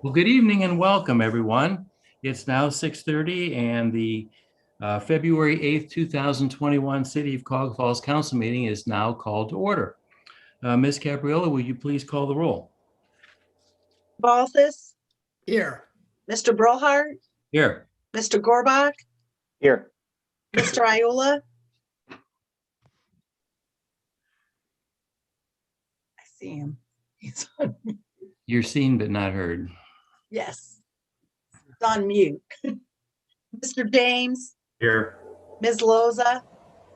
Well, good evening and welcome, everyone. It's now 6:30 and the February 8th, 2021 City of Cuyahoga Falls Council meeting is now called to order. Ms. Capriola, will you please call the roll? Balthus, Here. Mr. Brolhart, Here. Mr. Gorbach, Here. Mr. Iola. I see him. He's on. You're seen but not heard. Yes, it's on mute. Mr. James, Here. Ms. Loza,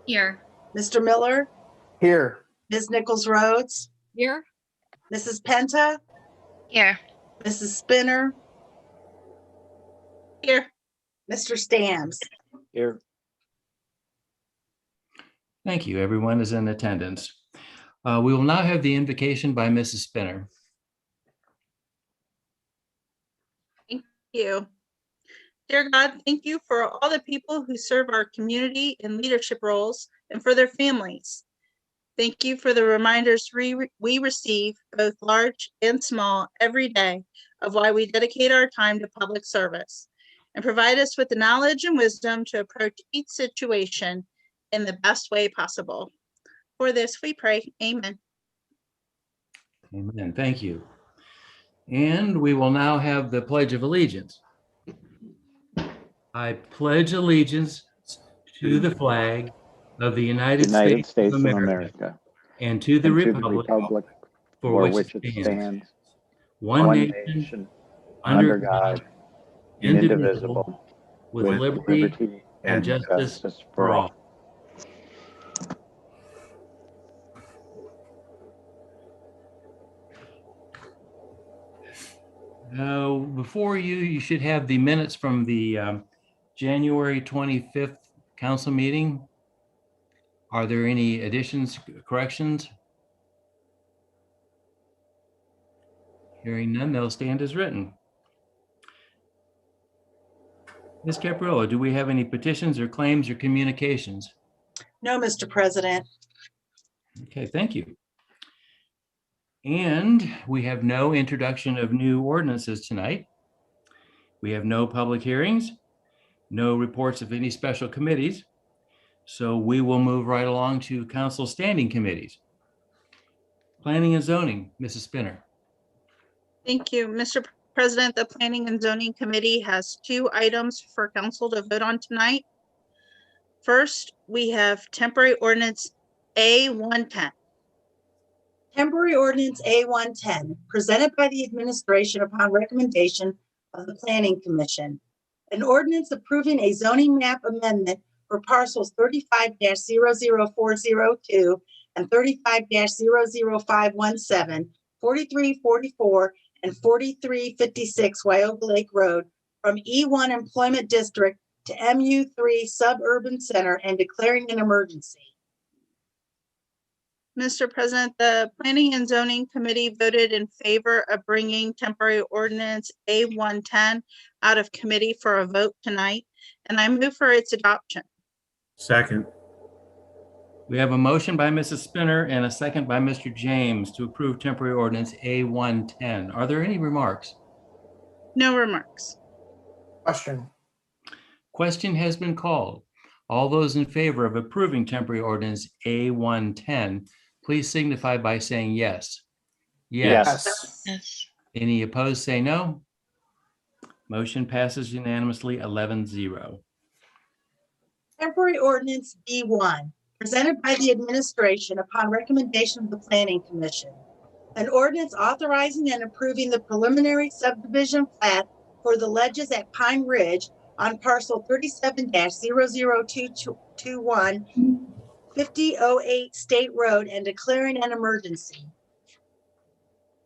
Here. Mr. Miller, Here. Ms. Nichols Rhodes, Here. Mrs. Penta, Here. Mrs. Spinner, Here. Mr. Stams. Here. Thank you. Everyone is in attendance. We will now have the invocation by Mrs. Spinner. You. Dear God, thank you for all the people who serve our community in leadership roles and for their families. Thank you for the reminders we receive, both large and small, every day of why we dedicate our time to public service and provide us with the knowledge and wisdom to approach each situation in the best way possible. For this we pray, amen. Amen. Thank you. And we will now have the Pledge of Allegiance. I pledge allegiance to the flag of the United States of America and to the republic for which it stands, one nation, under God, indivisible, with liberty and justice for all. Before you should have the minutes from the January 25th council meeting. Are there any additions, corrections? Hearing none, they'll stand as written. Ms. Capriola, do we have any petitions or claims or communications? No, Mr. President. Okay, thank you. And we have no introduction of new ordinances tonight. We have no public hearings, no reports of any special committees. So we will move right along to council standing committees. Planning and zoning, Mrs. Spinner. Thank you, Mr. President. The Planning and Zoning Committee has 2 items for council to vote on tonight. First, we have temporary ordinance A110. Temporary ordinance A110, presented by the administration upon recommendation of the Planning Commission. An ordinance approving a zoning map amendment for parcels 35-00402 and 35-00517, 4344 and 4356 Cuyahoga Lake Road from E1 Employment District to MU3 Suburban Center and declaring an emergency. Mr. President, the Planning and Zoning Committee voted in favor of bringing temporary ordinance A110 out of committee for a vote tonight, and I move for its adoption. Second. We have a motion by Mrs. Spinner and a second by Mr. James to approve temporary ordinance A110. Are there any remarks? No remarks. Question. Question has been called. All those in favor of approving temporary ordinance A110, please signify by saying yes. Yes. Yes. Any opposed, say no. Motion passes unanimously 11-0. Temporary ordinance B1, presented by the administration upon recommendation of the Planning Commission. An ordinance authorizing and approving the preliminary subdivision plat for the ledges at Pine Ridge on parcel 37-00221, 5008 State Road and declaring an emergency.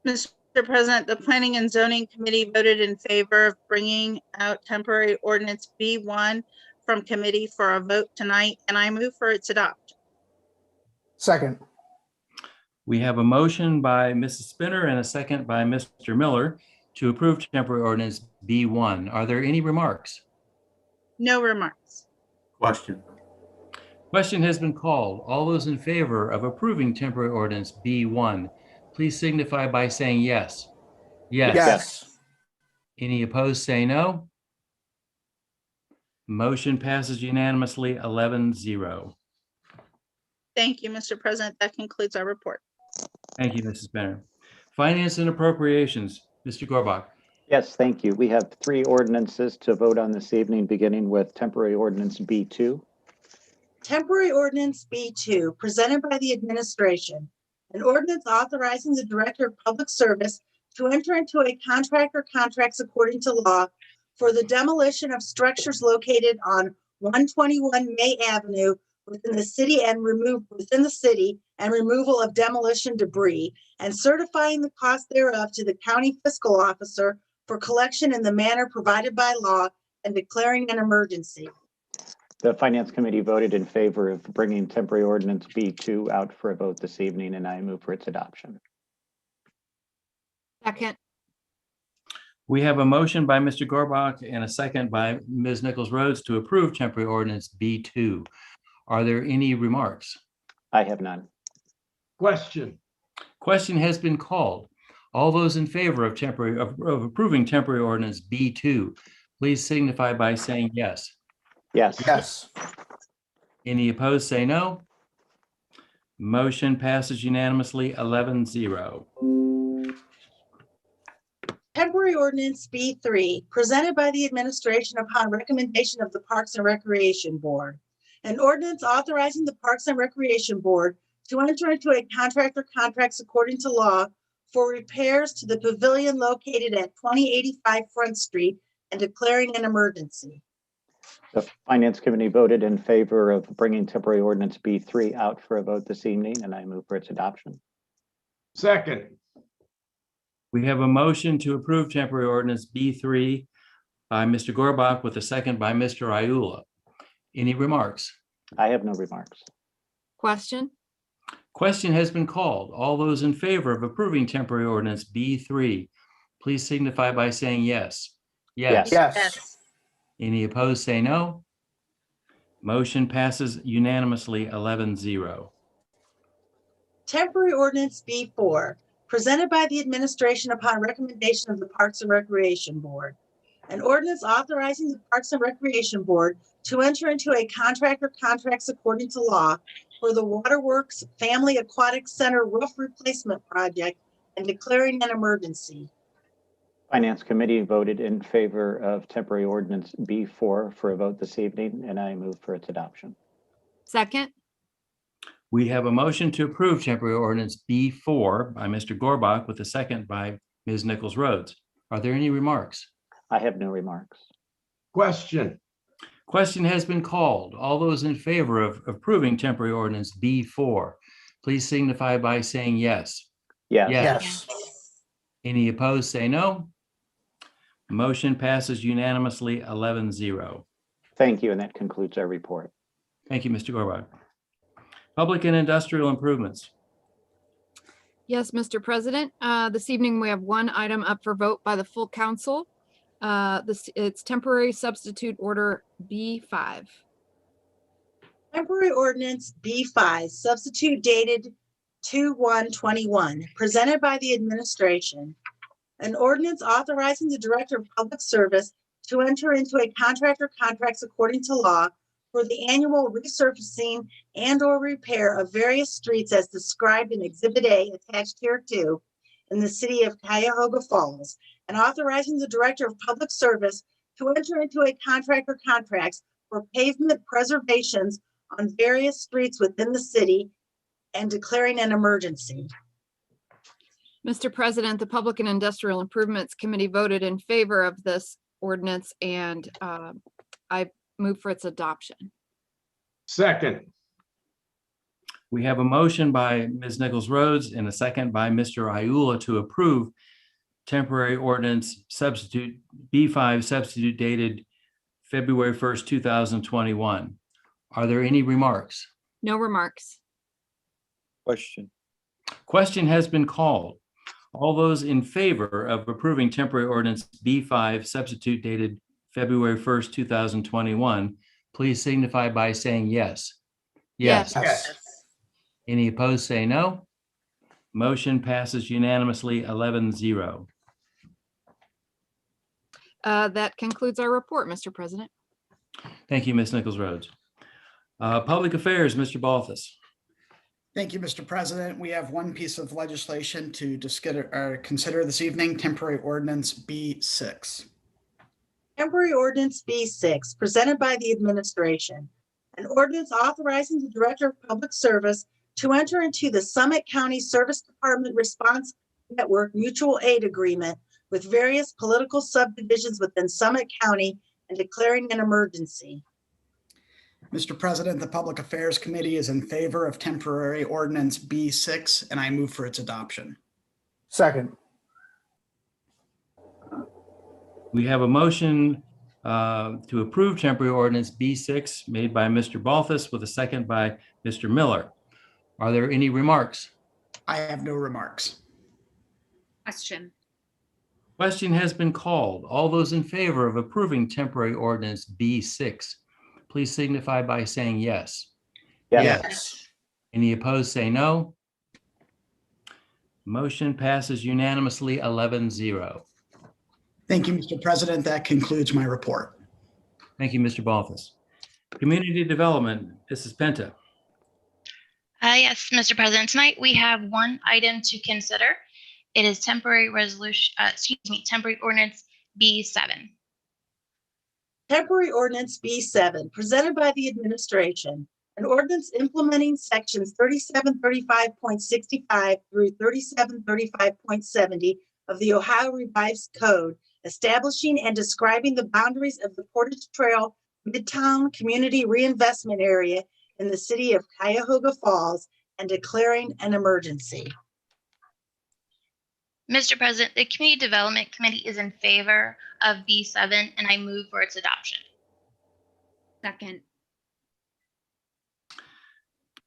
Mr. President, the Planning and Zoning Committee voted in favor of bringing out temporary ordinance B1 from committee for a vote tonight, and I move for its adoption. Second. We have a motion by Mrs. Spinner and a second by Mr. Miller to approve temporary ordinance B1. Are there any remarks? No remarks. Question. Question has been called. All those in favor of approving temporary ordinance B1, please signify by saying yes. Yes. Any opposed, say no. Motion passes unanimously 11-0. Thank you, Mr. President. That concludes our report. Thank you, Mrs. Benner. Finance and Appropriations, Mr. Gorbach. Yes, thank you. We have 3 ordinances to vote on this evening, beginning with temporary ordinance B2. Temporary ordinance B2, presented by the administration. An ordinance authorizing the Director of Public Service to enter into a contract or contracts according to law for the demolition of structures located on 121 May Avenue within the city and removal of demolition debris, and certifying the cost thereof to the county fiscal officer for collection in the manner provided by law, and declaring an emergency. The Finance Committee voted in favor of bringing temporary ordinance B2 out for a vote this evening, and I move for its adoption. Second. We have a motion by Mr. Gorbach and a second by Ms. Nichols Rhodes to approve temporary ordinance B2. Are there any remarks? I have none. Question. Question has been called. All those in favor of approving temporary ordinance B2, please signify by saying yes. Yes. Yes. Any opposed, say no. Motion passes unanimously 11-0. Temporary ordinance B3, presented by the administration upon recommendation of the Parks and Recreation Board. An ordinance authorizing the Parks and Recreation Board to enter into a contract or contracts according to law for repairs to the pavilion located at 2085 Front Street and declaring an emergency. The Finance Committee voted in favor of bringing temporary ordinance B3 out for a vote this evening, and I move for its adoption. Second. We have a motion to approve temporary ordinance B3 by Mr. Gorbach with a second by Mr. Ayula. Any remarks? I have no remarks. Question. Question has been called. All those in favor of approving temporary ordinance B3, please signify by saying yes. Yes. Yes. Any opposed, say no. Motion passes unanimously 11-0. Temporary ordinance B4, presented by the administration upon recommendation of the Parks and Recreation Board. An ordinance authorizing the Parks and Recreation Board to enter into a contract or contracts according to law for the Waterworks Family Aquatic Center roof replacement project and declaring an emergency. Finance Committee voted in favor of temporary ordinance B4 for a vote this evening, and I move for its adoption. Second. We have a motion to approve temporary ordinance B4 by Mr. Gorbach with a second by Ms. Nichols Rhodes. Are there any remarks? I have no remarks. Question. Question has been called. All those in favor of approving temporary ordinance B4, please signify by saying yes. Yes. Yes. Any opposed, say no. Motion passes unanimously 11-0. Thank you, and that concludes our report. Thank you, Mr. Gorbach. Public and industrial improvements. Yes, Mr. President. This evening, we have one item up for vote by the full council. It's temporary substitute order B5. Temporary ordinance B5, substitute dated 2/1/21, presented by the administration. An ordinance authorizing the Director of Public Service to enter into a contract or contracts according to law for the annual resurfacing and/or repair of various streets as described in Exhibit A attached hereto in the city of Cuyahoga Falls, and authorizing the Director of Public Service to enter into a contract or contracts for pavement preservations on various streets within the city and declaring an emergency. Mr. President, the Public and Industrial Improvements Committee voted in favor of this ordinance, and I move for its adoption. Second. We have a motion by Ms. Nichols Rhodes and a second by Mr. Ayula to approve temporary ordinance substitute B5 substitute dated February 1st, 2021. Are there any remarks? No remarks. Question. Question has been called. All those in favor of approving temporary ordinance B5 substitute dated February 1st, 2021, please signify by saying yes. Yes. Yes. Any opposed, say no. Motion passes unanimously 11-0. That concludes our report, Mr. President. Thank you, Ms. Nichols Rhodes. Public Affairs, Mr. Balthus. Thank you, Mr. President. We have one piece of legislation to consider this evening, temporary ordinance B6. Temporary ordinance B6, presented by the administration. An ordinance authorizing the Director of Public Service to enter into the Summit County Service Department Response Network Mutual Aid Agreement with various political subdivisions within Summit County and declaring an emergency. Mr. President, the Public Affairs Committee is in favor of temporary ordinance B6, and I move for its adoption. Second. We have a motion to approve temporary ordinance B6 made by Mr. Balthus with a second by Mr. Miller. Are there any remarks? I have no remarks. Question. Question has been called. All those in favor of approving temporary ordinance B6, please signify by saying yes. Yes. Any opposed, say no. Motion passes unanimously 11-0. Thank you, Mr. President. That concludes my report. Thank you, Mr. Balthus. Community Development, Mrs. Penta. Yes, Mr. President, tonight we have one item to consider. It is temporary temporary ordinance B7. Temporary ordinance B7, presented by the administration. An ordinance implementing sections 3735.65 through 3735.70 of the Ohio Revised Code, establishing and describing the boundaries of the Portage Trail Midtown Community Reinvestment Area in the city of Cuyahoga Falls and declaring an emergency. Mr. President, the Community Development Committee is in favor of B7, and I move for its adoption. Second.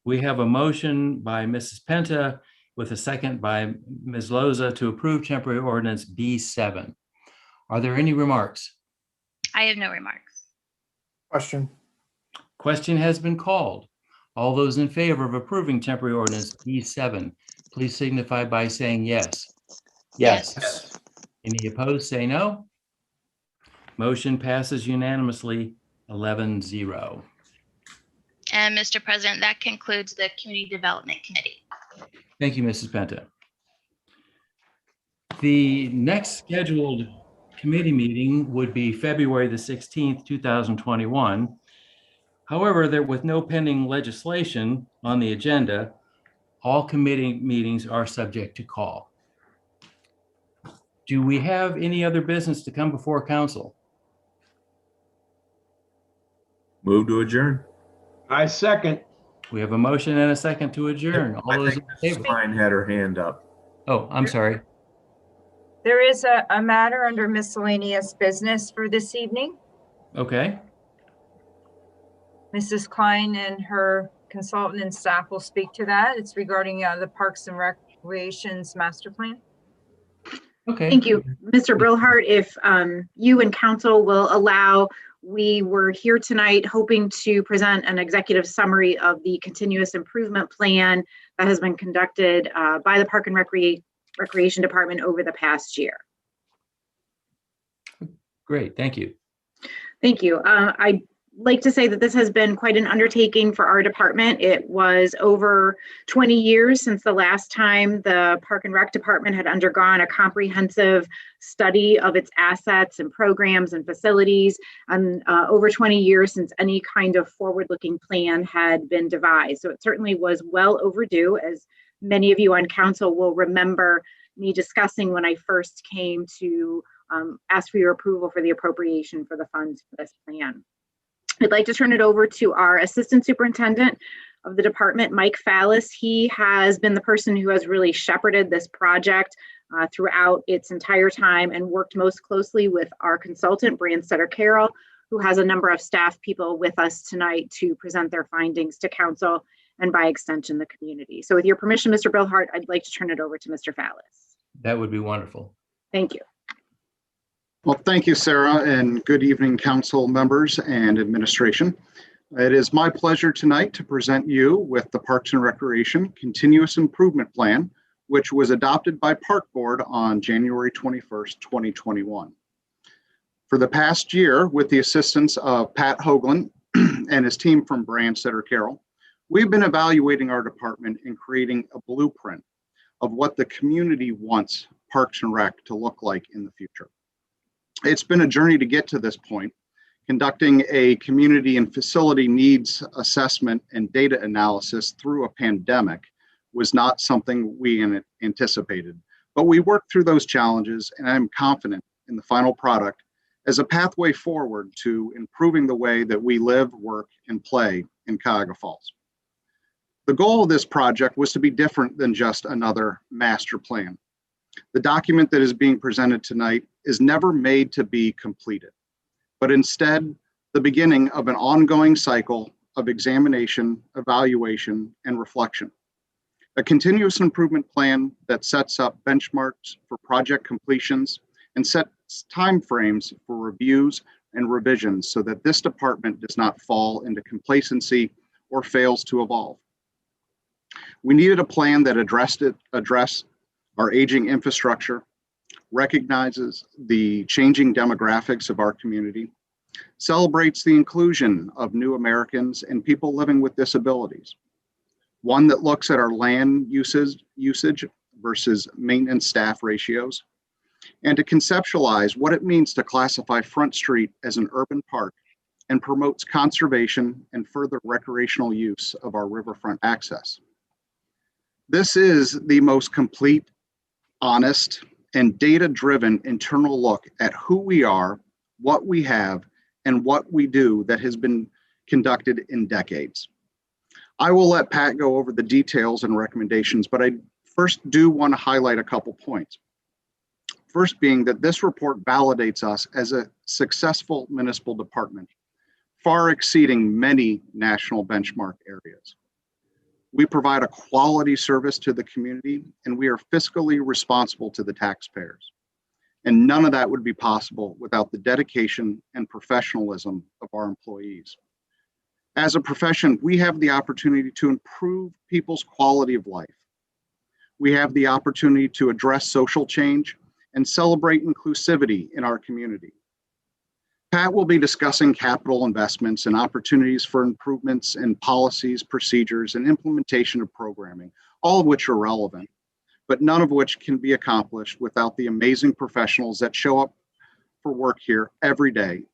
We have a motion by Mrs. Penta with a second by Ms. Loza to approve temporary ordinance B7. Are there any remarks? I have no remarks. Question. Question has been called. All those in favor of approving temporary ordinance B7, please signify by saying yes. Yes. Any opposed, say no. Motion passes unanimously 11-0. And Mr. President, that concludes the Community Development Committee. Thank you, Mrs. Penta. The next scheduled committee meeting would be February the 16th, 2021. However, with no pending legislation on the agenda, all committee meetings are subject to call. Do we have any other business to come before council? Move to adjourn. I second. We have a motion and a second to adjourn. All I those think in Mrs. favor? Klein had her hand up. Oh, I'm sorry. There is a matter under miscellaneous business for this evening. Okay. Mrs. Klein and her consultant and staff will speak to that. It's regarding the Parks and Recreation's master plan. Okay. Thank you, Mr. Brillhart. If you and council will allow, we were here tonight hoping to present an executive summary of the continuous improvement plan that has been conducted by the Park and Recreation Department over the past year. Great, thank you. Thank you. I'd like to say that this has been quite an undertaking for our department. It was over 20 years since the last time the Park and Rec Department had undergone a comprehensive study of its assets and programs and facilities, and over 20 years since any kind of forward-looking plan had been devised. So it certainly was well overdue, as many of you on council will remember me discussing when I first came to ask for your approval for the appropriation for the funds for this plan. I'd like to turn it over to our Assistant Superintendent of the department, Mike Fallis. He has been the person who has really shepherded this project throughout its entire time and worked most closely with our consultant, Branstetter Carroll, who has a number of staff people with us tonight to present their findings to council and by extension, the community. So with your permission, Mr. Brillhart, I'd like to turn it over to Mr. Fallis. That would be wonderful. Thank you. Well, thank you, Sarah, and good evening, council members and administration. It is my pleasure tonight to present you with the Parks and Recreation Continuous Improvement Plan, which was adopted by Park Board on January 21st, 2021. For the past year, with the assistance of Pat Hoagland and his team from Brand Center Carroll, we've been evaluating our department and creating a blueprint of what the community wants Parks and Rec to look like in the future. It's been a journey to get to this point. Conducting a community and facility needs assessment and data analysis through a pandemic was not something we anticipated, but we worked through those challenges, and I'm confident in the final product as a pathway forward to improving the way that we live, work, and play in Cuyahoga Falls. The goal of this project was to be different than just another master plan. The document that is being presented tonight is never made to be completed, but instead the beginning of an ongoing cycle of examination, evaluation, and reflection. A continuous improvement plan that sets up benchmarks for project completions and sets timeframes for reviews and revisions so that this department does not fall into complacency or fails to evolve. We needed a plan that addressed our aging infrastructure, recognizes the changing demographics of our community, celebrates the inclusion of new Americans and people living with disabilities, one that looks at our land usage versus maintenance staff ratios, and to conceptualize what it means to classify Front Street as an urban park and promotes conservation and further recreational use of our riverfront access. This is the most complete, honest, and data-driven internal look at who we are, what we have, and what we do that has been conducted in decades. I will let Pat go over the details and recommendations, but I first do want to highlight a couple points. First being that this report validates us as a successful municipal department, far exceeding many national benchmark areas. We provide a quality service to the community, and we are fiscally responsible to the taxpayers. And none of that would be possible without the dedication and professionalism of our employees. As a profession, we have the opportunity to improve people's quality of life. We have the opportunity to address social change and celebrate inclusivity in our community. Pat will be discussing capital investments and opportunities for improvements in policies, procedures, and implementation of programming, all of which are relevant, but none of which can be accomplished without the amazing professionals that show up for work here every day,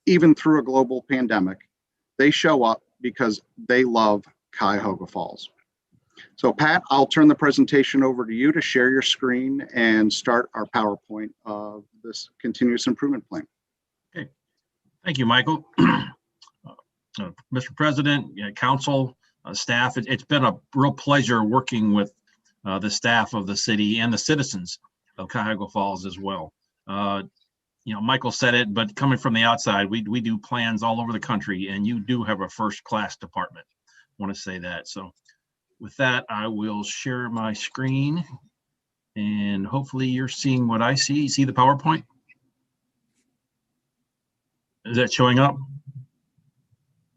even through a global pandemic. They show up because they love Cuyahoga Falls. So Pat, I'll turn the presentation over to you to share your screen and start our PowerPoint of this continuous improvement plan. Okay. Thank you, Michael. Mr. President, council, staff, it's been a real pleasure working with the staff of the city and the citizens of Cuyahoga Falls as well. Michael said it, but coming from the outside, we do plans all over the country, and you do have a first-class department. I want to say that. So with that, I will share my screen, and hopefully you're seeing what I see. You see the PowerPoint? Is that showing up?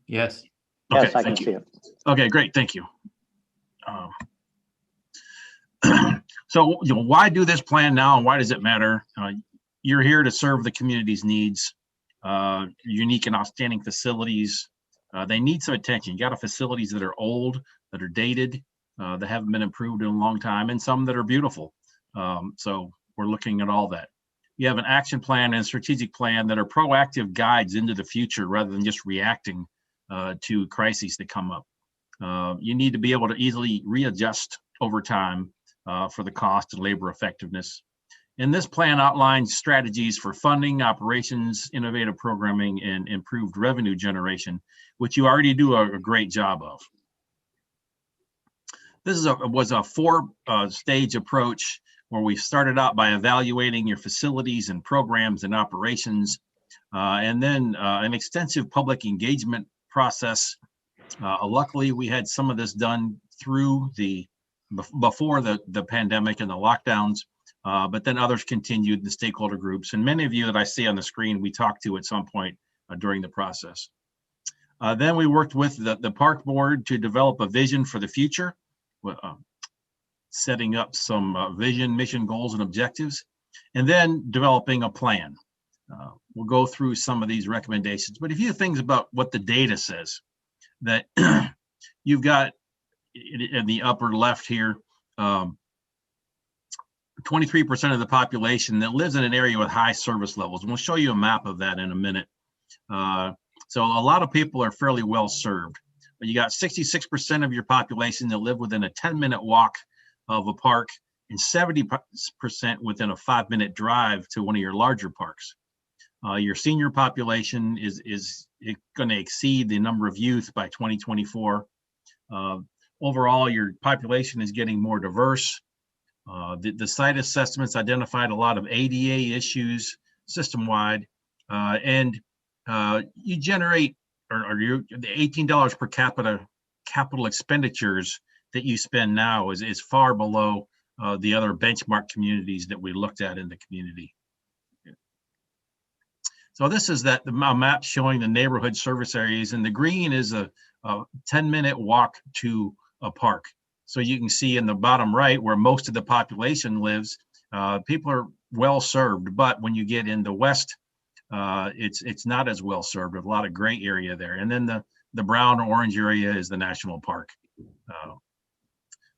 Yes. Okay, yes, I can see it. Okay, great. Thank you. So, why do this plan now, and why does it matter? You're here to serve the community's needs, unique and outstanding facilities. They need some attention. You got facilities that are old, that are dated, that haven't been improved in a long time, and some that are beautiful. So we're looking at all that. You have an action plan and a strategic plan that are proactive guides into the future rather than just reacting to crises that come up. You need to be able to easily readjust over time for the cost and labor effectiveness. And this plan outlines strategies for funding, operations, innovative programming, and improved revenue generation, which you already do a great job of. This was a four-stage approach where we started out by evaluating your facilities and programs and operations, and then an extensive public engagement process. Luckily, we had some of this done through before the pandemic and the lockdowns. But then others continued, the stakeholder groups, and many of you that I see on the screen, we talked to at some point during the process. Then we worked with the park board to develop a vision for the future, setting up some vision, mission, goals, and objectives, and then developing a plan. We'll go through some of these recommendations, but a few things about what the data says. That you've got in the upper left here, 23% of the population that lives in an area with high service levels. And we'll show you a map of that in a minute. So a lot of people are fairly well served. But you got 66% of your population that live within a 10-minute walk of a park, and 70% within a 5-minute drive to one of your larger parks. Your senior population is going to exceed the number of youth by 2024. Overall, your population is getting more diverse. The site assessments identified a lot of ADA issues system-wide, and you generate the $18 per capita capital expenditures that you spend now is far below the other benchmark communities that we looked at in the community. So this is the map showing the neighborhood service areas, and the green is a 10-minute walk to a park. So you can see in the bottom right where most of the population lives, people are well served, but when you get in the west, it's not as well served, with a lot of gray area there. And then the brown or orange area is the national park.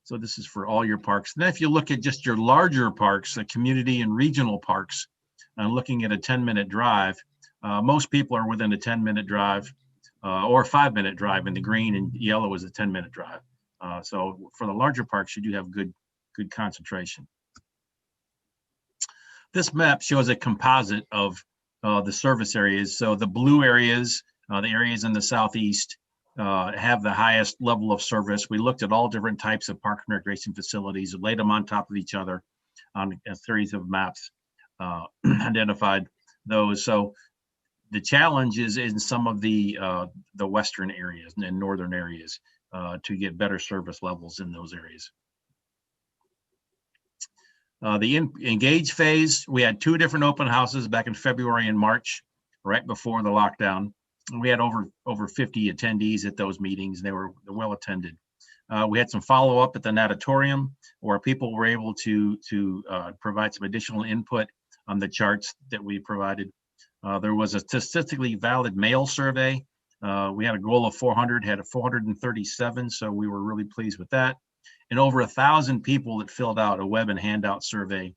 So this is for all your parks. And then if you look at just your larger parks, the community and regional parks, looking at a 10-minute drive, most people are within a 10-minute drive or a 5-minute drive in the green, and yellow is a 10-minute drive. So for the larger parks, you do have good concentration. This map shows a composite of the service areas. So the blue areas, the areas in the southeast, have the highest level of service. We looked at all different types of park and recreation facilities, laid them on top of each other on a series of maps, identified those. So the challenge is in some of the western areas and northern areas to get better service levels in those areas. The engage phase, we had 2 different open houses back in February and March, right before the lockdown. We had over 50 attendees at those meetings. They were well attended. We had some follow-up at the natatorium where people were able to provide some additional input on the charts that we provided. There was a statistically valid mail survey. We had a goal of 400, had a 437, so we were really pleased with that. And over 1,000 people that filled out a web and handout survey.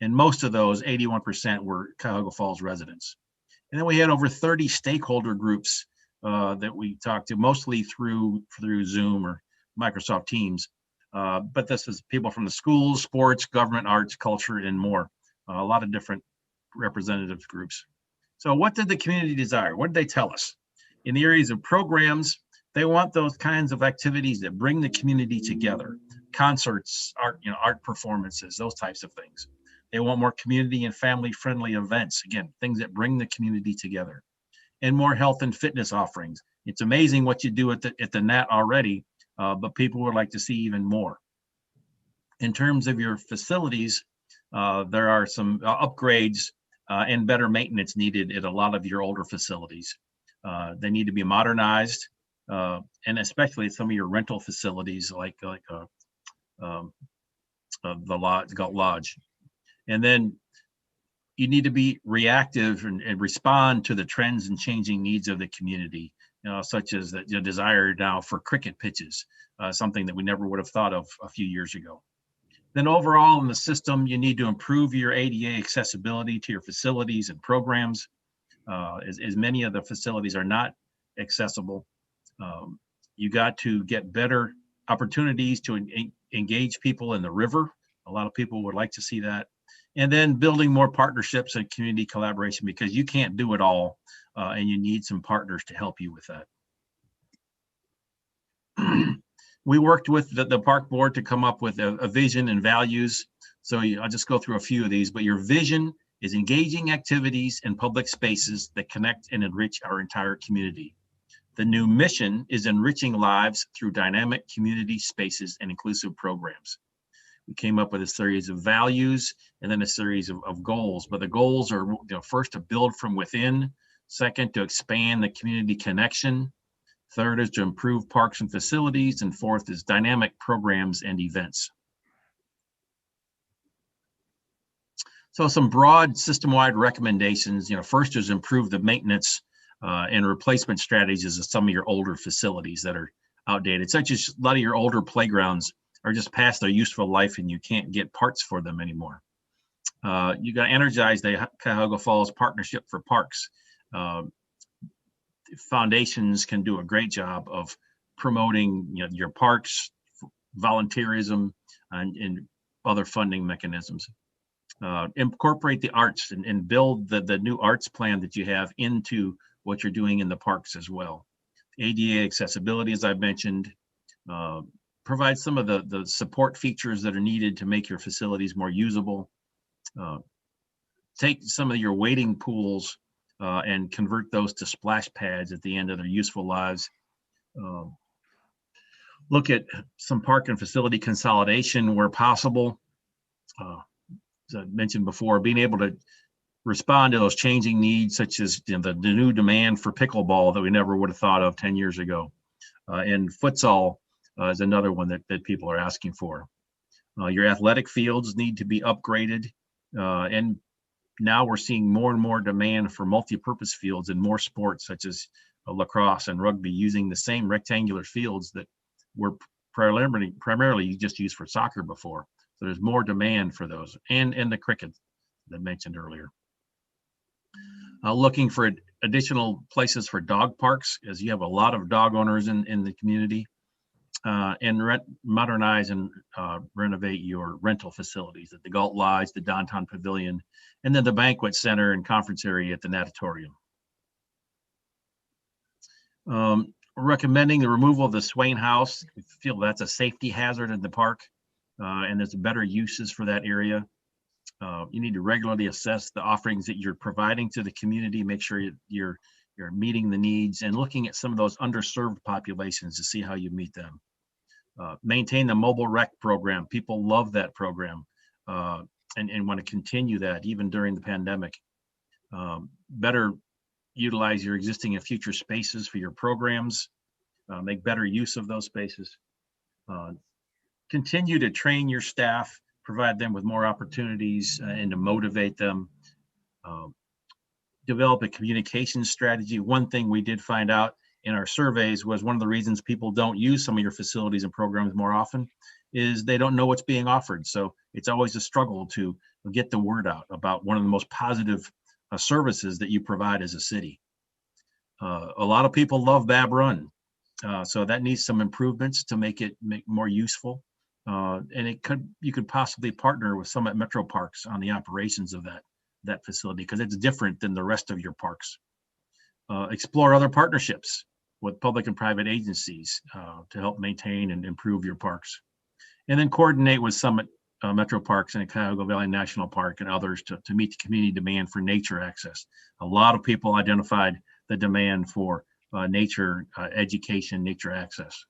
And most of those, 81%, were Cuyahoga Falls residents. And then we had over 30 stakeholder groups that we talked to, mostly through Zoom or Microsoft Teams. But this is people from the schools, sports, government, arts, culture, and more. A lot of different representative groups. So what did the community desire? What did they tell us? In the areas of programs, they want those kinds of activities that bring the community together. Concerts, art performances, those types of things. They want more community and family-friendly events. Again, things that bring the community together. And more health and fitness offerings. It's amazing what you do at the NAT already, but people would like to see even more. In terms of your facilities, there are some upgrades and better maintenance needed at a lot of your older facilities. They need to be modernized, and especially some of your rental facilities like the lodge. And then you need to be reactive and respond to the trends and changing needs of the community, such as the desire now for cricket pitches, something that we never would have thought of a few years ago. Then overall in the system, you need to improve your ADA accessibility to your facilities and programs, as many of the facilities are not accessible. You got to get better opportunities to engage people in the river. A lot of people would like to see that. And then building more partnerships and community collaboration, because you can't do it all, and you need some partners to help you with that. We worked with the park board to come up with a vision and values. So I'll just go through a few of these, but your vision is engaging activities in public spaces that connect and enrich our entire community. The new mission is enriching lives through dynamic community spaces and inclusive programs. We came up with a series of values and then a series of goals, but the goals are first to build from within, second to expand the community connection, third is to improve parks and facilities, and fourth is dynamic programs and events. So some broad system-wide recommendations, first is improve the maintenance and replacement strategies of some of your older facilities that are outdated, such as a lot of your older playgrounds are just past their useful life and you can't get parts for them anymore. You got to energize the Cuyahoga Falls Partnership for Parks. Foundations can do a great job of promoting your parks, volunteerism, and other funding mechanisms. Incorporate the arts and build the new arts plan that you have into what you're doing in the parks as well. ADA accessibility, as I mentioned, provide some of the support features that are needed to make your facilities more usable. Take some of your wading pools and convert those to splash pads at the end of their useful lives. Look at some park and facility consolidation where possible. As I mentioned before, being able to respond to those changing needs, such as the new demand for pickleball that we never would have thought of 10 years ago. And futsal is another one that people are asking for. Your athletic fields need to be upgraded. And now we're seeing more and more demand for multi-purpose fields in more sports, such as lacrosse and rugby, using the same rectangular fields that were primarily just used for soccer before. So there's more demand for those, and the cricket that I mentioned earlier. Looking for additional places for dog parks, as you have a lot of dog owners in the community, and modernize and renovate your rental facilities at the Galt Lodge, the Downtown Pavilion, and then the banquet center and conference area at the Natatorium. Recommending the removal of the Swain House. We feel that's a safety hazard in the park, and there's better uses for that area. You need to regularly assess the offerings that you're providing to the community, make sure you're meeting the needs, and looking at some of those underserved populations to see how you meet them. Maintain the mobile rec program. People love that program and want to continue that even during the pandemic. Better utilize your existing and future spaces for your programs. Make better use of those spaces. Continue to train your staff, provide them with more opportunities and to motivate them. Develop a communication strategy. One thing we did find out in our surveys was one of the reasons people don't use some of your facilities and programs more often is they don't know what's being offered. So it's always a struggle to get the word out about one of the most positive services that you provide as a city. A lot of people love Bab Run. So that needs some improvements to make it more useful. And you could possibly partner with some at Metro Parks on the operations of that facility, because it's different than the rest of your parks. Explore other partnerships with public and private agencies to help maintain and improve your parks. And then coordinate with Summit Metro Parks and Cuyahoga Valley National Park and others to meet the community demand for nature access. A lot of people identified the demand for nature education, nature access.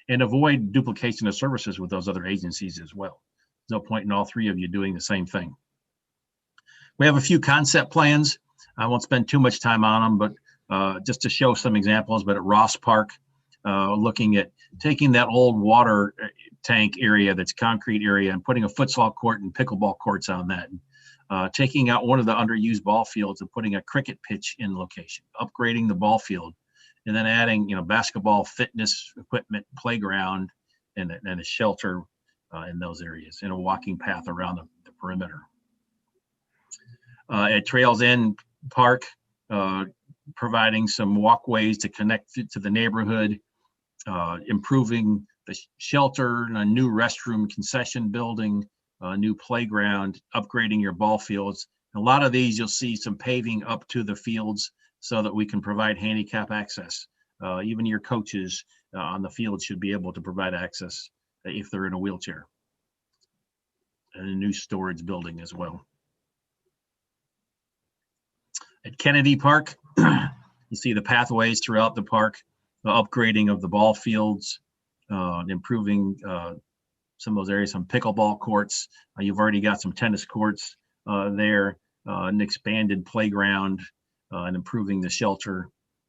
And avoid duplication of services with those other agencies as well. There's no point in all three of you doing the same thing. We have a few concept plans. I won't spend too much time on them, but just to show some examples. But at Ross Park, looking at taking that old water tank area, that's concrete area, and putting a futsal court and pickleball courts on that. Taking out one of the underused ball fields and putting a cricket pitch in location, upgrading the ball field, and then adding, basketball, fitness equipment, playground, and a shelter in those areas, and a walking path around the perimeter. At Trails End Park, providing some walkways to connect to the neighborhood, improving the shelter, a new restroom concession building, a new playground, upgrading your ball fields. A lot of these you'll see some paving up to the fields so that we can provide handicap access. Even your coaches on the field should be able to provide access if they're in a wheelchair. And a new storage building as well. At Kennedy Park, you see the pathways throughout the park, the upgrading of the ball fields, improving some of those areas, some pickleball courts. You've already got some tennis courts there, an expanded playground, and improving the shelter,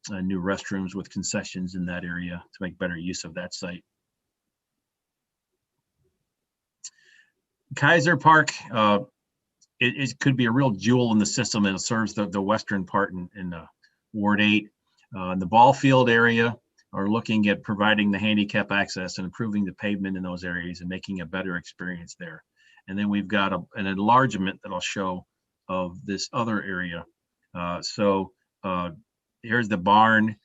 new restrooms with concessions in that area to make better use of that site. Kaiser Park it could be a real jewel in the system, and it serves the western part in Ward 8. In the ball field area, are looking at providing the handicap access and improving the pavement in those areas and making a better experience there. And then we've got an enlargement that I'll show of this other area. Here's the barn,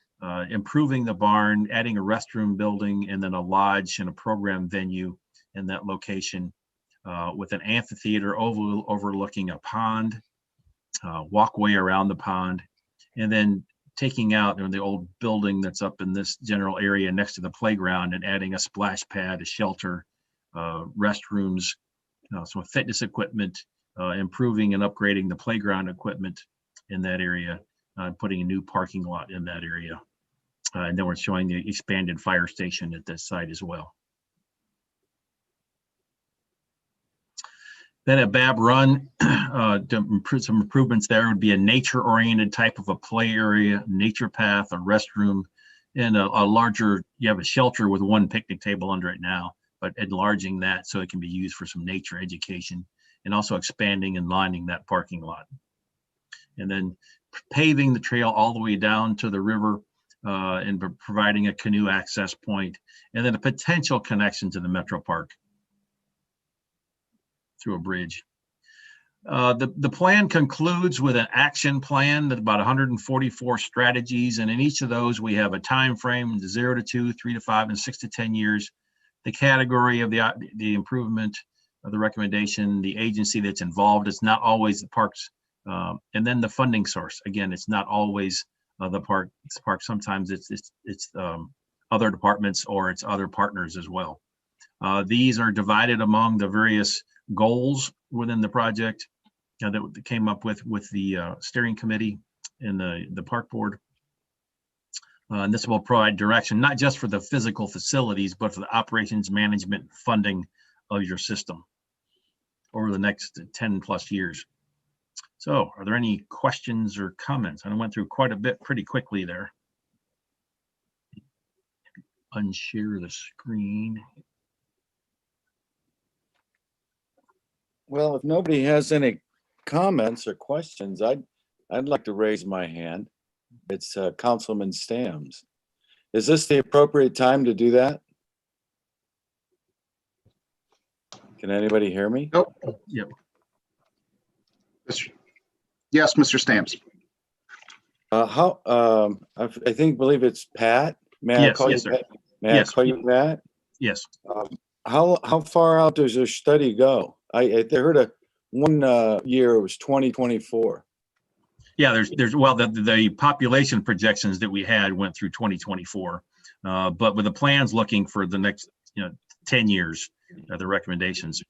improving the barn, adding a restroom building, and then a lodge and a program venue in that location with an amphitheater overlooking a pond, walkway around the pond, and then taking out the old building that's up in this general area next to the playground and adding a splash pad, a shelter, restrooms, some fitness equipment, improving and upgrading the playground equipment in that area, putting a new parking lot in that area. And then we're showing the expanded fire station at this site as well. Then at Bab Run, to improve some improvements there would be a nature-oriented type of a play area, nature path, a restroom, and a larger, you have a shelter with one picnic table under it now, but enlarging that so it can be used for some nature education, and also expanding and lining that parking lot. And then paving the trail all the way down to the river and providing a canoe access point, and then a potential connection to the Metro Park through a bridge. The plan concludes with an action plan that about 144 strategies, and in each of those we have a time frame: 0 to 2, 3 to 5, and 6 to 10 years. The category of the improvement of the recommendation, the agency that's involved. It's not always the parks, and then the funding source. Again, it's not always the park. It's the park. Sometimes it's other departments or it's other partners as well. These are divided among the various goals within the project that came up with the steering committee and the park board. And this will provide direction, not just for the physical facilities, but for the operations management funding of your system over the next 10 plus years. So are there any questions or comments? I went through quite a bit pretty quickly there. Unshare the screen. Well, if nobody has any comments or questions, I'd like to raise my hand. It's Councilman Stams. Is this the appropriate time to do that? Can anybody hear me? Nope. Yep. Yes, Mr. Stamps. Believe it's Pat. May I call you Pat? May I call you Pat? Yes. How far out does your study go? I heard one year it was 2024. Yeah, the population projections that we had went through 2024, but with the plans looking for the next 10 years, the recommendations.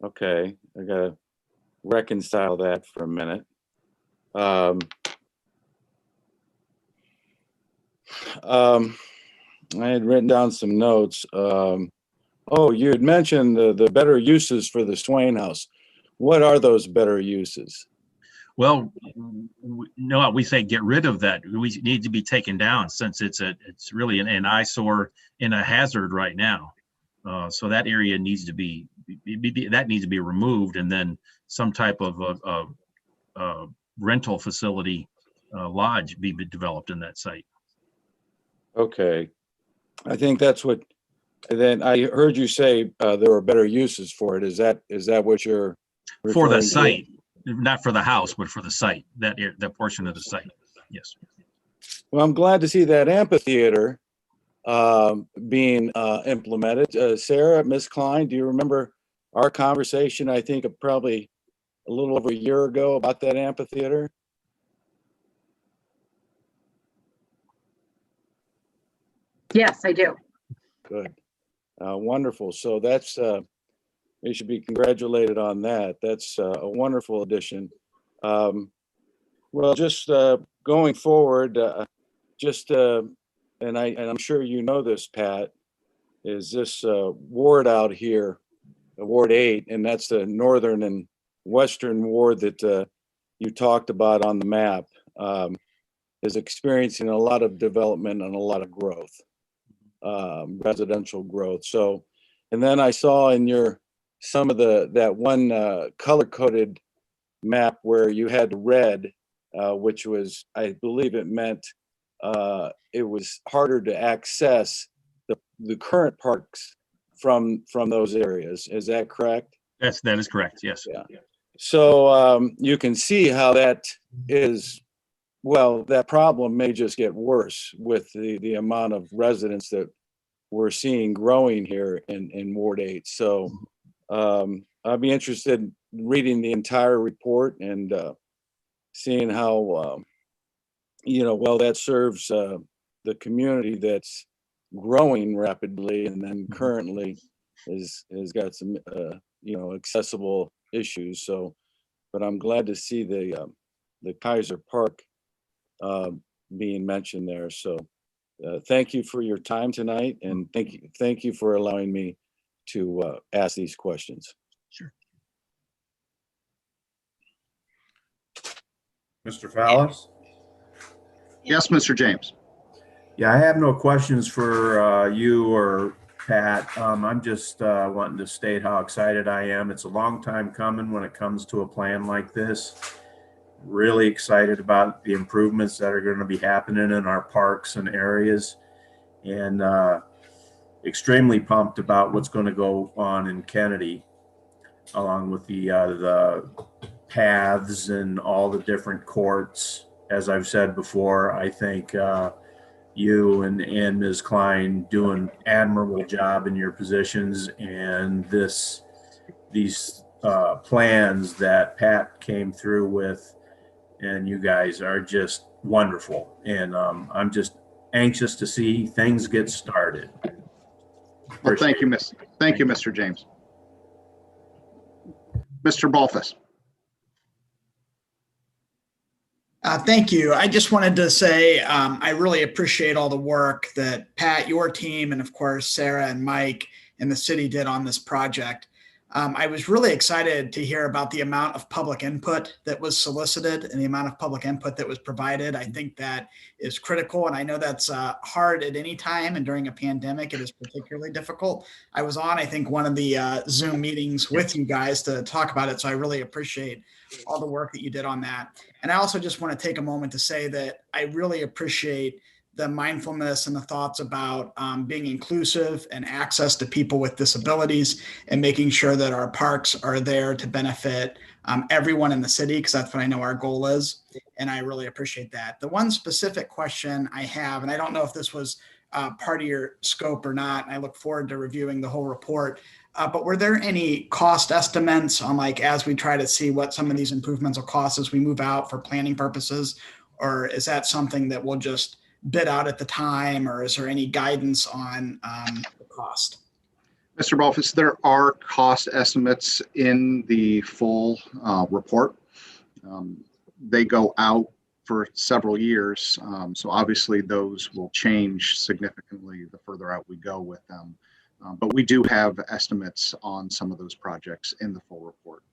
Okay, I gotta reconcile that for a minute. I had written down some notes. Oh, you had mentioned the better uses for the Swain House. What are those better uses? Well, no, we say get rid of that. We need to be taken down since it's really an eyesore and a hazard right now. So that area needs to be removed, and then some type of rental facility lodge be developed in that site. Okay, I think that's what. And then I heard you say there were better uses for it. Is that what you're for the site, not for the house, but for the site, that portion of the site? Yes. Well, I'm glad to see that amphitheater being implemented. Sarah, Ms. Klein, do you remember our conversation? I think probably a little over a year ago about that amphitheater. Yes, I do. Good. Wonderful. So that's, you should be congratulated on that. That's a wonderful addition. Well, just going forward, and I'm sure you know this, Pat, is this ward out here, Ward 8, and that's the northern and western ward that you talked about on the map, is experiencing a lot of development and a lot of growth. Residential growth. So, and then I saw in your some of that one color-coded map where you had red, which was, I believe it meant it was harder to access the current parks from those areas. Is that correct? That is correct. Yes. Yeah. So you can see how that is. Well, that problem may just get worse with the amount of residents that we're seeing growing here in Ward 8. So I'll be interested in reading the entire report and seeing how well that serves the community that's growing rapidly and then currently has got some accessible issues. So, but I'm glad to see the Kaiser Park being mentioned there. So thank you for your time tonight, and thank you for allowing me to ask these questions. Sure. Mr. Fallis? Yes, Mr. James. Yeah, I have no questions for you or Pat. I'm just wanting to state how excited I am. It's a long time coming when it comes to a plan like this. Really excited about the improvements that are going to be happening in our parks and areas, and extremely pumped about what's going to go on in Kennedy, along with the paths and all the different courts. As I've said before, I think you and Ms. Klein do an admirable job in your positions, and these plans that Pat came through with, and you guys are just wonderful. And I'm just anxious to see things get started. Well, thank you, Mr. James. Mr. Balthus. Thank you. I just wanted to say I really appreciate all the work that Pat, your team, and of course Sarah and Mike and the city did on this project. I was really excited to hear about the amount of public input that was solicited and the amount of public input that was provided. I think that is critical, and I know that's hard at any time, and during a pandemic it is particularly difficult. I was on, I think, one of the Zoom meetings with you guys to talk about it, so I really appreciate all the work that you did on that. And I also just want to take a moment to say that I really appreciate the mindfulness and the thoughts about being inclusive and access to people with disabilities, and making sure that our parks are there to benefit everyone in the city, because that's what I know our goal is. And I really appreciate that. The one specific question I have, and I don't know if this was part of your scope or not, and I look forward to reviewing the whole report, but were there any cost estimates on, like, as we try to see what some of these improvements will cost as we move out for planning purposes? Or is that something that we'll just bid out at the time, or is there any guidance on the cost? Mr. Balthus, there are cost estimates in the full report. They go out for several years, so obviously those will change significantly the further out we go with them. But we do have estimates on some of those projects in the full report.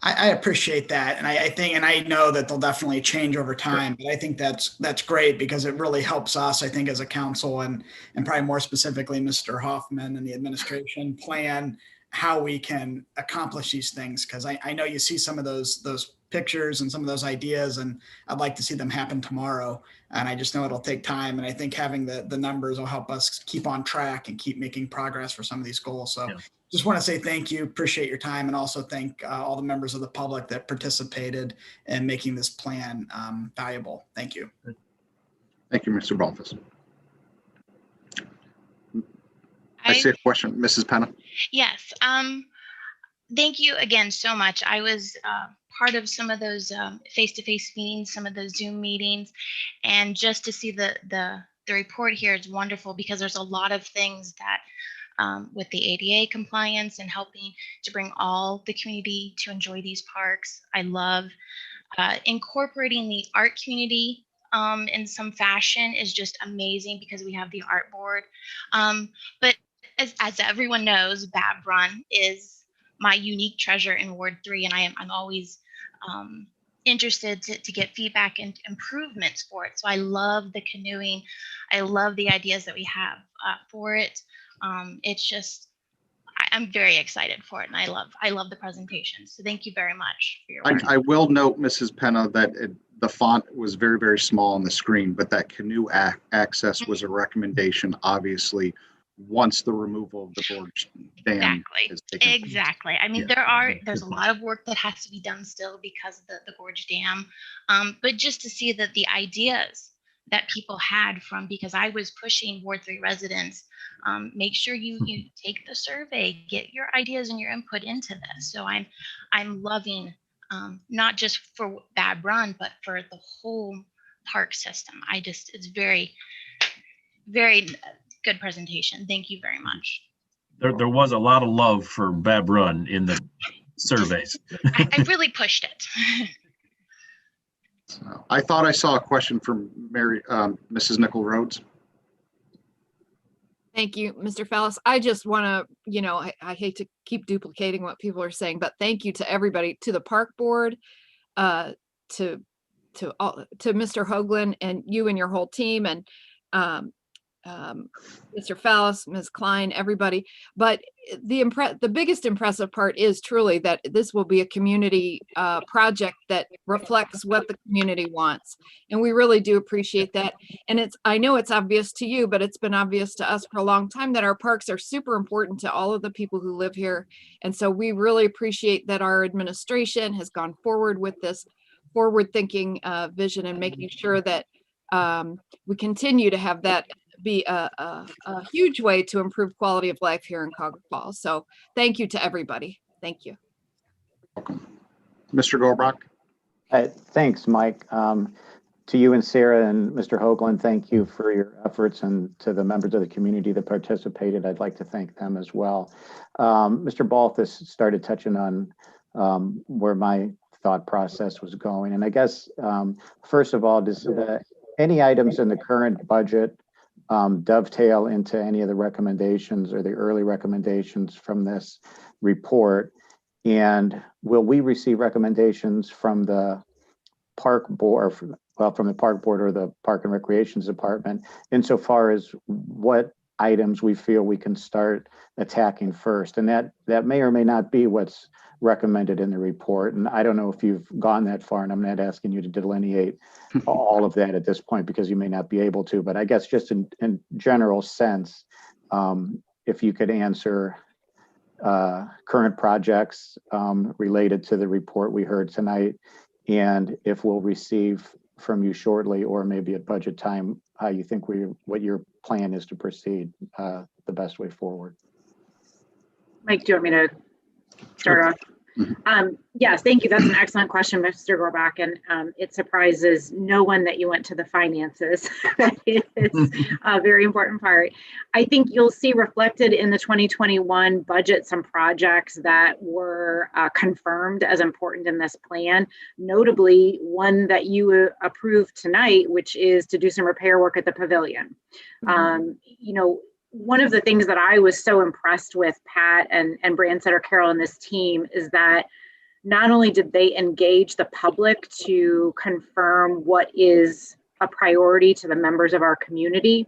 I appreciate that. And I think, and I know that they'll definitely change over time, but I think that's great, because it really helps us, I think, as a council, and probably more specifically, Mr. Hoffman and the administration, plan how we can accomplish these things. Because I know you see some of those pictures and some of those ideas, and I'd like to see them happen tomorrow. And I just know it'll take time. And I think having the numbers will help us keep on track and keep making progress for some of these goals. So just want to say thank you, appreciate your time, and also thank all the members of the public that participated in making this plan valuable. Thank you. Thank you, Mr. Balthus. I see a question, Mrs. Penna. Yes. Thank you again so much. I was part of some of those face-to-face meetings, some of those Zoom meetings, and just to see the report here is wonderful, because there's a lot of things that with the ADA compliance and helping to bring all the community to enjoy these parks. I love incorporating the art community in some fashion is just amazing, because we have the art board. But as everyone knows, Bab Run is my unique treasure in Ward 3, and I'm always interested to get feedback and improvements for it. So I love the canoeing. I love the ideas that we have for it. It's just, I'm very excited for it, and I love the presentation. So thank you very much for your work. I will note, Mrs. Penna, that the font was very, very small on the screen, but that canoe access was a recommendation, obviously, once the removal of the gorge dam is taken. Exactly. I mean, there's a lot of work that has to be done still because of the gorge dam. But just to see that the ideas that people had because I was pushing Ward 3 residents, make sure you take the survey, get your ideas and your input into this. So I'm loving, not just for Bab Run, but for the whole park system. It's very, very good presentation. Thank you very much. There was a lot of love for Bab Run in the surveys. I really pushed it. So, I thought I saw a question from Mrs. Nickel Rhodes. Thank you, Mr. Fallis. I just want to, I hate to keep duplicating what people are saying, but thank you to everybody, to the park board, to Mr. Hoagland and you and your whole team, and Mr. Fallis, Ms. Klein, everybody. But the biggest impressive part is truly that this will be a community project that reflects what the community wants. And we really do appreciate that. And I know it's obvious to you, but it's been obvious to us for a long time that our parks are super important to all of the people who live here. And so we really appreciate that our administration has gone forward with this forward-thinking vision and making sure that we continue to have that be a huge way to improve quality of life here in Cuyahoga Falls. So thank you to everybody. Thank you. Mr. Gorbach. Thanks, Mike. To you and Sarah and Mr. Hoagland, thank you for your efforts, and to the members of the community that participated, I'd like to thank them as well. Mr. Balthus started touching on where my thought process was going. And I guess, first of all, does any items in the current budget dovetail into any of the recommendations or the early recommendations from this report? And will we receive recommendations from the park board, from the park board or the Park and Recreations Department, insofar as what items we feel we can start attacking first? And that may or may not be what's recommended in the report. And I don't know if you've gone that far, and I'm not asking you to delineate all of that at this point because you may not be able to, but I guess just in general sense, if you could answer current projects related to the report we heard tonight, and if we'll receive from you shortly, or maybe at budget time, how you think what your plan is to proceed the best way forward. Mike, do you want me to start off? Yes, thank you. That's an excellent question, Mr. Gorbach. And it surprises no one that you went to the finances. It's a very important part. I think you'll see reflected in the 2021 budget some projects that were confirmed as important in this plan. Notably, one that you approved tonight, which is to do some repair work at the pavilion. One of the things that I was so impressed with Pat and Brand Setter Carroll and this team is that not only did they engage the public to confirm what is a priority to the members of our community,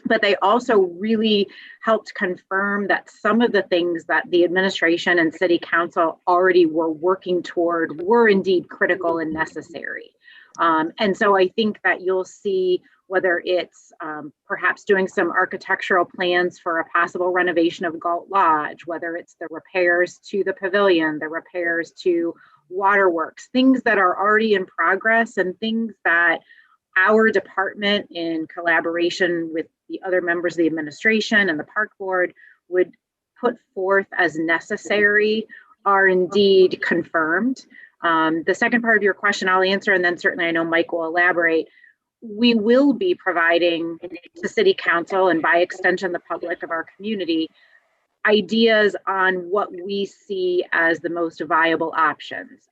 but they also really helped confirm that some of the things that the administration and city council already were working toward were indeed critical and necessary. And so I think that you'll see, whether it's perhaps doing some architectural plans for a possible renovation of Galt Lodge, whether it's the repairs to the pavilion, the repairs to waterworks, things that are already in progress and things that our department, in collaboration with the other members of the administration and the park board, would put forth as necessary, are indeed confirmed. The second part of your question I'll answer, and then certainly I know Mike will elaborate. We will be providing to City Council, and by extension the public of our community, ideas on what we see as the most viable options.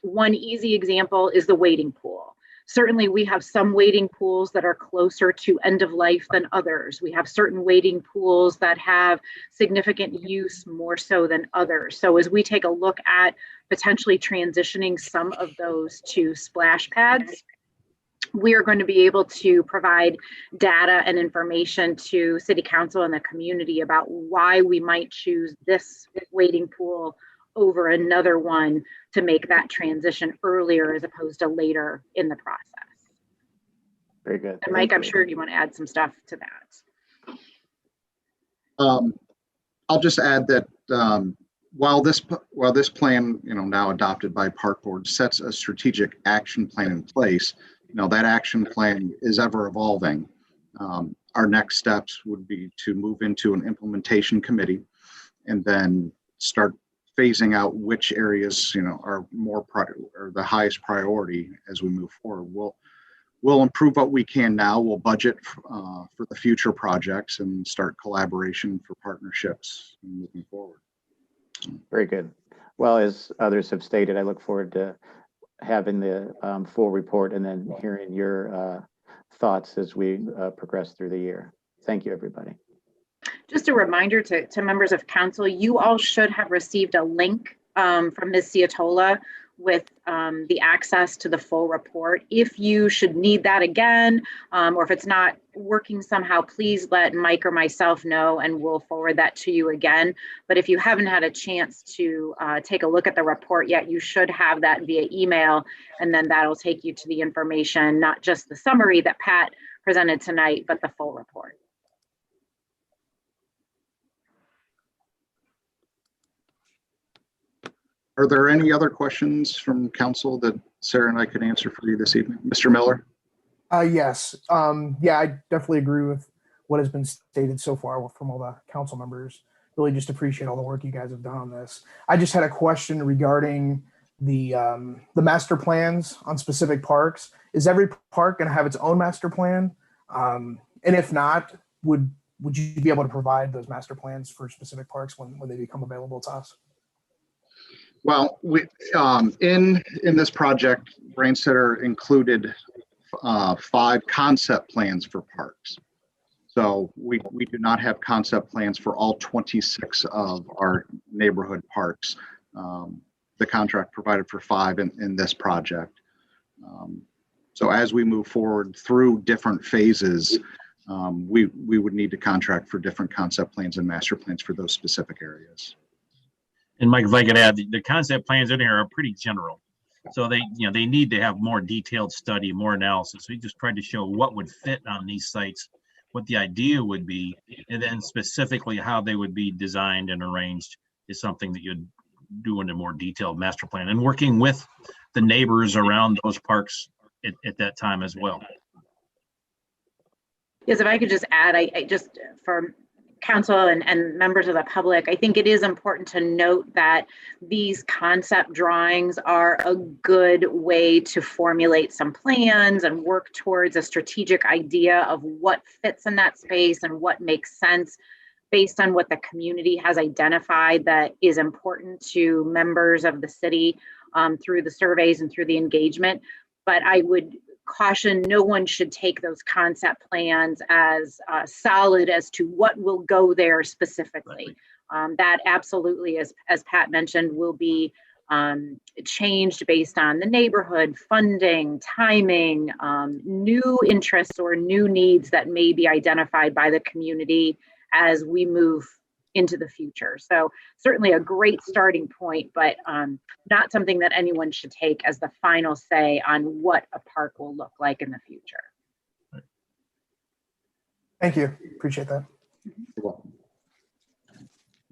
One easy example is the wading pool. Certainly we have some wading pools that are closer to end of life than others. We have certain wading pools that have significant use more so than others. So as we take a look at potentially transitioning some of those to splash pads, we are going to be able to provide data and information to City Council and the community about why we might choose this wading pool over another one to make that transition earlier as opposed to later in the process. Very good. And Mike, I'm sure you want to add some stuff to that. I'll just add that while this plan, now adopted by Park Board, sets a strategic action plan in place, that action plan is ever evolving. Our next steps would be to move into an implementation committee and then start phasing out which areas, are or the highest priority as we move forward. We'll improve what we can now. We'll budget for the future projects and start collaboration for partnerships moving forward. Very good. Well, as others have stated, I look forward to having the full report and then hearing your thoughts as we progress through the year. Thank you, everybody. Just a reminder to members of council, you all should have received a link from Ms. Ciatola with the access to the full report. If you should need that again, or if it's not working somehow, please let Mike or myself know and we'll forward that to you again. But if you haven't had a chance to take a look at the report yet, you should have that via email, and then that'll take you to the information, not just the summary that Pat presented tonight, but the full report. Are there any other questions from council that Sarah and I could answer for you this evening? Mr. Miller? Yes. Yeah, I definitely agree with what has been stated so far from all the council members. Really just appreciate all the work you guys have done on this. I just had a question regarding the master plans on specific parks. Is every park going to have its own master plan? And if not, would you be able to provide those master plans for specific parks when they become available to us? Well, we in this project, Brainsetter included 5 concept plans for parks. So we do not have concept plans for all 26 of our neighborhood parks. The contract provided for 5 in this project. So as we move forward through different phases, we would need to contract for different concept plans and master plans for those specific areas. And Mike, if I could add, the concept plans in here are pretty general. So they need to have more detailed study, more analysis. We just tried to show what would fit on these sites, what the idea would be, and then specifically how they would be designed and arranged is something that you'd do in a more detailed master plan, and working with the neighbors around those parks at that time as well. Yes, if I could just add, I just for council and members of the public, I think it is important to note that these concept drawings are a good way to formulate some plans and work towards a strategic idea of what fits in that space and what makes sense based on what the community has identified that is important to members of the city through the surveys and through the engagement. But I would caution, no one should take those concept plans as solid as to what will go there specifically. That absolutely, as Pat mentioned, will be changed based on the neighborhood, funding, timing, new interests or new needs that may be identified by the community as we move into the future. So certainly a great starting point, but not something that anyone should take as the final say on what a park will look like in the future. Thank you. Appreciate that. You're welcome.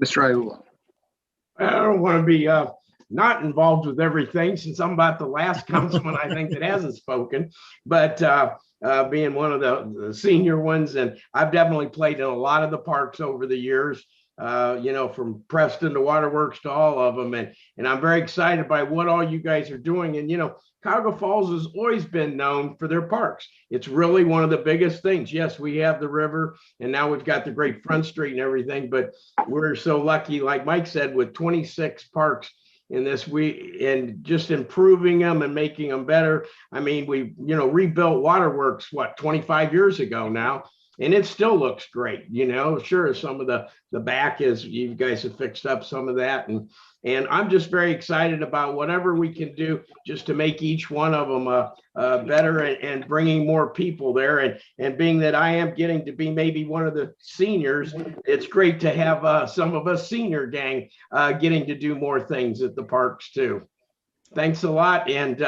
Mr. Ayula. I don't want to be not involved with everything since I'm about the last councilman I think that hasn't spoken, but being one of the senior ones, and I've definitely played in a lot of the parks over the years. From Preston to Waterworks to all of them. And I'm very excited by what all you guys are doing. And, Cuyahoga Falls has always been known for their parks. It's really one of the biggest things. Yes, we have the river and now we've got the great Front Street and everything, but we're so lucky, like Mike said, with 26 parks in this, and just improving them and making them better. I mean, we, rebuilt Waterworks, 25 years ago now. and it still looks great. You know, sure, some of the back is, you guys have fixed up some of that, and I'm just very excited about whatever we can do just to make each one of them better, and bringing more people there. And being that I am getting to be maybe one of the seniors, it's great to have some of us senior gang getting to do more things at the parks too. Thanks a lot. And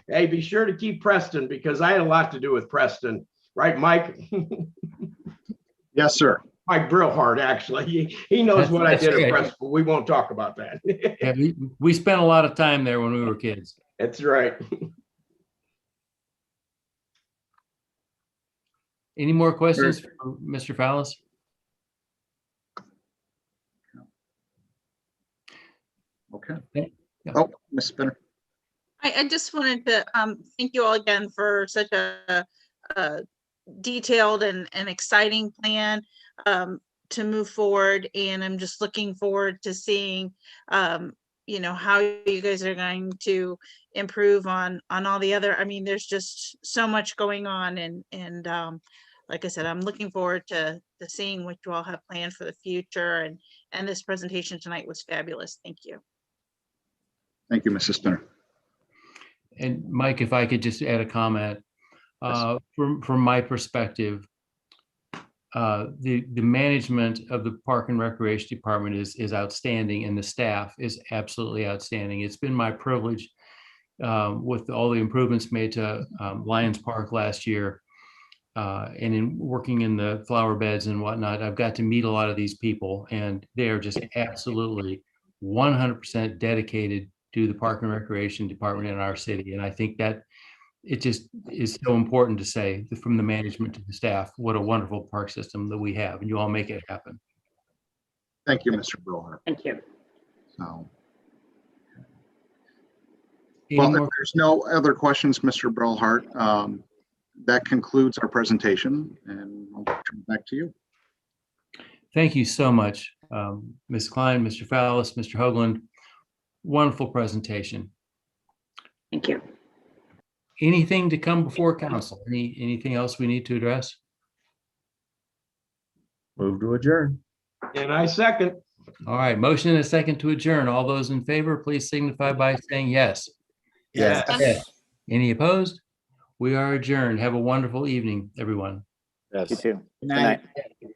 hey, be sure to keep Preston, because I had a lot to do with Preston. Right, Mike? Yes, sir. Mike Brillhart, actually. He knows what I did at Preston, but we won't talk about that. Yeah, we spent a lot of time there when we were kids. That's right. Any more questions for Mr. Fallis? Okay. Yeah. Oh, Ms. Spinner. I just wanted to thank you all again for such a detailed and exciting plan to move forward. And I'm just looking forward to seeing, you know, how you guys are going to improve on all the other, I mean, there's just so much going on. And like I said, I'm looking forward to seeing what you all have planned for the future. And this presentation tonight was fabulous. Thank you. Thank you, Mrs. Spinner. And Mike, if I could just add a comment, from my perspective, the management of the Park and Recreation Department is outstanding, and the staff is absolutely outstanding. It's been my privilege with all the improvements made to Lions Park last year, and in working in the flower beds and whatnot, I've got to meet a lot of these people, and they are just absolutely 100% dedicated to the Park and Recreation Department in our city. And I think that it just is so important to say, from the management to the staff, what a wonderful park system that we have, and you all make it happen. Thank you, Mr. Brillhart. Thank you. So, well, if there's no other questions, Mr. Brillhart, that concludes our presentation, and I'll turn it back to you. Thank you so much, Ms. Klein, Mr. Fallis, Mr. Hoagland. Wonderful presentation. Thank you. Anything to come before council? Anything else we need to address? Move to adjourn. And I second. All right, motion and a second to adjourn. All those in favor, please signify by saying yes. Yes. Yes. Any opposed? We are adjourned. Have a wonderful evening, everyone. Yes. You too. Good night. Good night.